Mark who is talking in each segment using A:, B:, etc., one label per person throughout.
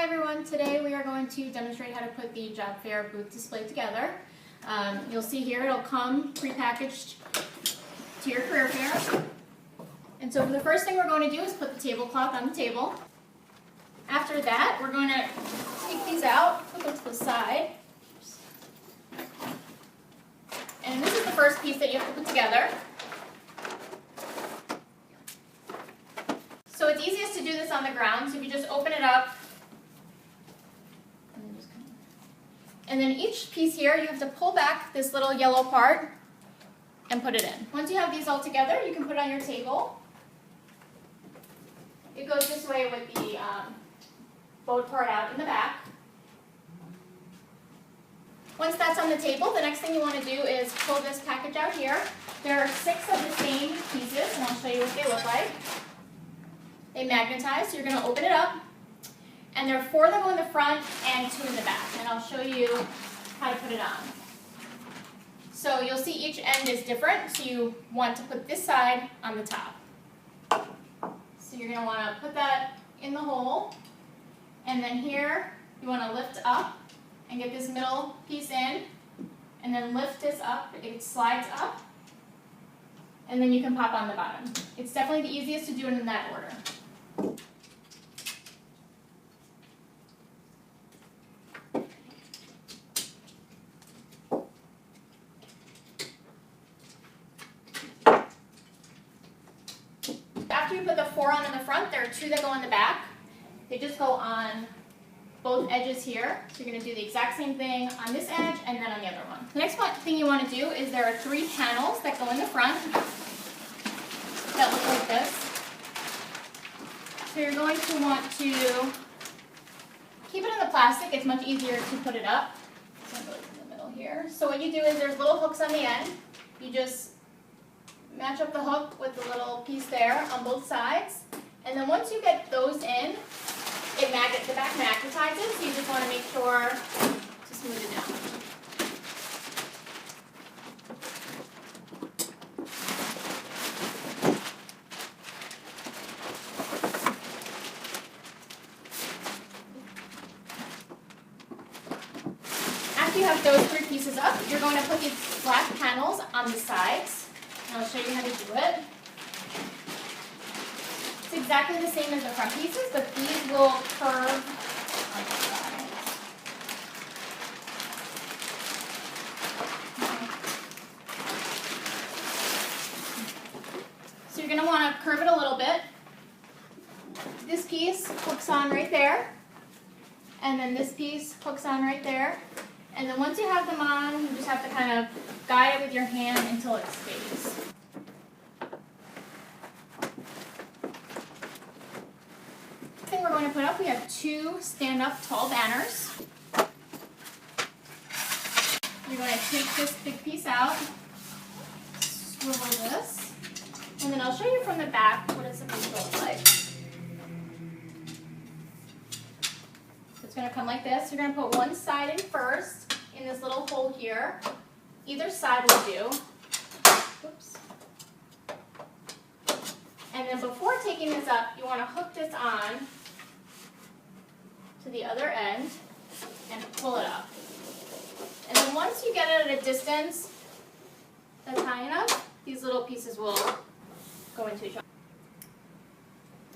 A: everyone, today we are going to demonstrate how to put the job fair booth display together. You'll see here it'll come prepackaged to your career fair. And so the first thing we're going to do is put the tablecloth on the table. After that, we're going to take these out, put them to the side. And this is the first piece that you have to put together. So it's easiest to do this on the ground, so if you just open it up, and then each piece here, you have to pull back this little yellow part and put it in. Once you have these all together, you can put it on your table. It goes this way with the bowed part out in the back. Once that's on the table, the next thing you want to do is pull this package out here. There are 6 of the same pieces, and I'll show you what they look like. They magnetize, so you're going to open it up. And there are 4 that go in the front and 2 in the back. And I'll show you how to put it on. So you'll see each end is different, so you want to put this side on the top. So you're going to want to put that in the hole. And then here, you want to lift up and get this middle piece in. And then lift this up, it slides up. And then you can pop on the bottom. It's definitely the easiest to do it in that order. After you put the 4 on in the front, there are 2 that go in the back. They just go on both edges here. So you're going to do the exact same thing on this edge and then on the other one. The next thing you want to do is there are 3 panels that go in the front that look like this. So you're going to want to keep it in the plastic. It's much easier to put it up. So it goes in the middle here. So what you do is there's little hooks on the end. You just match up the hook with the little piece there on both sides. And then once you get those in, the back magnetizes, so you just want to make sure to smooth it down. After you have those 3 pieces up, you're going to put these black panels on the sides. And I'll show you how to do it. It's exactly the same as the front pieces, but these will curve on the sides. So you're going to want to curve it a little bit. This piece hooks on right there, and then this piece hooks on right there. And then once you have them on, you just have to kind of guide it with your hand until it stays. The thing we're going to put up, we have 2 stand-up tall banners. You're going to take this big piece out, swivel this, and then I'll show you from the back what it's supposed to look like. It's going to come like this. You're going to put one side in first in this little hole here. Either side will do. Oops. And then before taking this up, you want to hook this on to the other end and pull it up. And then once you get it at a distance that's high enough, these little pieces will go into each other.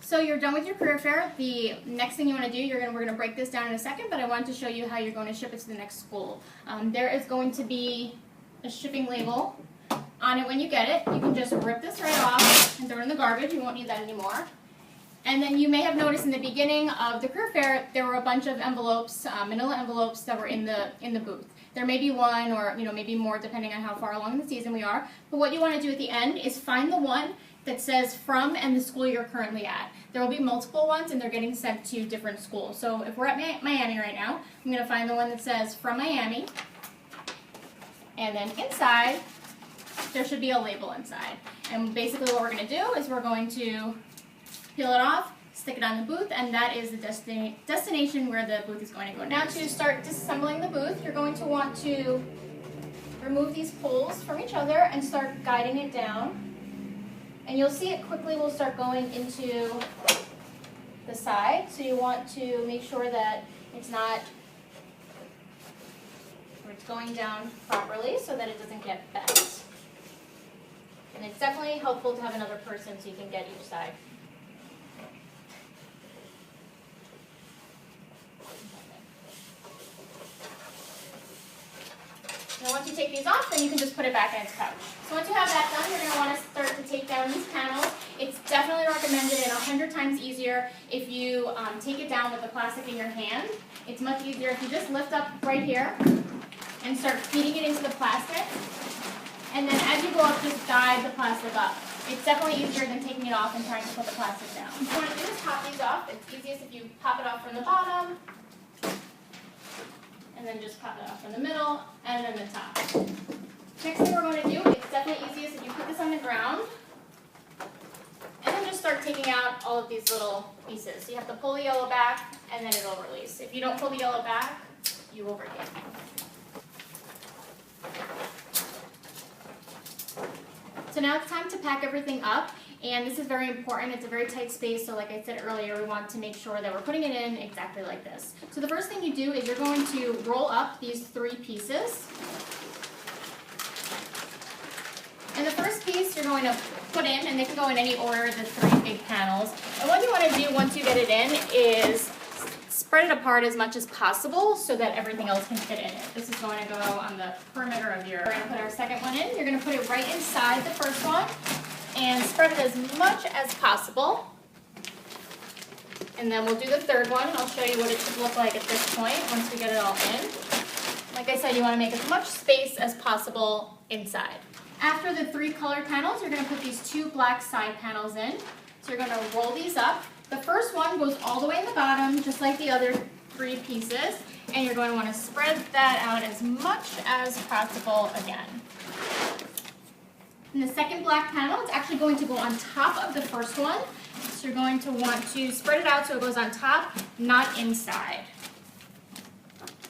A: So you're done with your career fair. The next thing you want to do, we're going to break this down in a second, but I wanted to show you how you're going to ship it to the next school. There is going to be a shipping label on it when you get it. You can just rip this right off and throw it in the garbage. You won't need that anymore. And then you may have noticed in the beginning of the career fair, there were a bunch of envelopes, manila envelopes that were in the booth. There may be 1 or maybe more depending on how far along in the season we are. But what you want to do at the end is find the one that says from and the school you're currently at. There will be multiple ones and they're getting sent to different schools. So if we're at Miami right now, I'm going to find the one that says from Miami. And then inside, there should be a label inside. And basically what we're going to do is we're going to peel it off, stick it on the booth, and that is the destination where the booth is going to go next. Now to start disassembling the booth, you're going to want to remove these poles from each other and start guiding it down. And you'll see it quickly will start going into the side. So you want to make sure that it's not, or it's going down properly so that it doesn't get bent. And it's definitely helpful to have another person so you can get each side. Now once you take these off, then you can just put it back in its pouch. So once you have that done, you're going to want to start to take down these panels. It's definitely recommended and 100 times easier if you take it down with the plastic in your hand. It's much easier if you just lift up right here and start feeding it into the plastic. And then as you go up, just guide the plastic up. It's definitely easier than taking it off and trying to put the plastic down. What you want to do is pop these off. It's easiest if you pop it off from the bottom, and then just pop it off from the middle, and then the top. Next thing we're going to do, it's definitely easiest if you put this on the ground, and then just start taking out all of these little pieces. So you have to pull the yellow back, and then it'll release. If you don't pull the yellow back, you will break it. So now it's time to pack everything up, and this is very important. It's a very tight space, so like I said earlier, we want to make sure that we're putting it in exactly like this. So the first thing you do is you're going to roll up these 3 pieces. And the first piece you're going to put in, and they can go in any order, the 3 big panels. And what you want to do once you get it in is spread it apart as much as possible so that everything else can fit in it. This is going to go on the perimeter of your... We're going to put our second one in. You're going to put it right inside the first one and spread it as much as possible. And then we'll do the third one, and I'll show you what it should look like at this point once we get it all in. Like I said, you want to make as much space as possible inside. After the 3 colored panels, you're going to put these 2 black side panels in. So you're going to roll these up. The first one goes all the way in the bottom, just like the other 3 pieces, and you're going to want to spread that out as much as possible again. And the second black panel, it's actually going to go on top of the first one. So you're going to want to spread it out so it goes on top, not inside.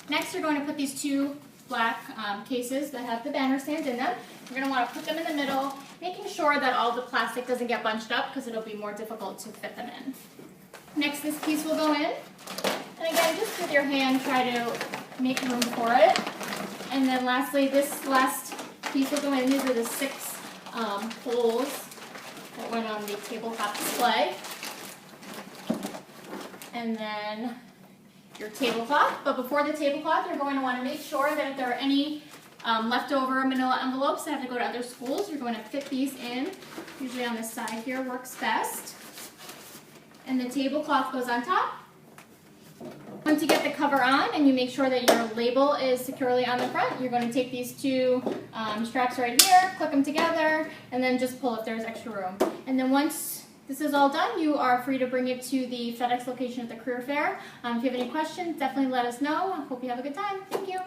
A: Next, you're going to put these 2 black cases that have the banner stands in them. You're going to want to put them in the middle, making sure that all the plastic doesn't get bunched up because it'll be more difficult to fit them in. Next, this piece will go in. And again, just with your hand, try to make room for it. And then lastly, this last piece will go in. These are the 6 holes that went on the tabletop display. And then your tablecloth. But before the tablecloth, you're going to want to make sure that if there are any leftover manila envelopes that have to go to other schools, you're going to fit these in. Usually on the side here works best. And the tablecloth goes on top. Once you get the cover on and you make sure that your label is securely on the front, you're going to take these 2 straps right here, click them together, and then just pull if there's extra room. And then once this is all done, you are free to bring it to the FedEx location at the career fair. If you have any questions, definitely let us know. I hope you have a good time. Thank you.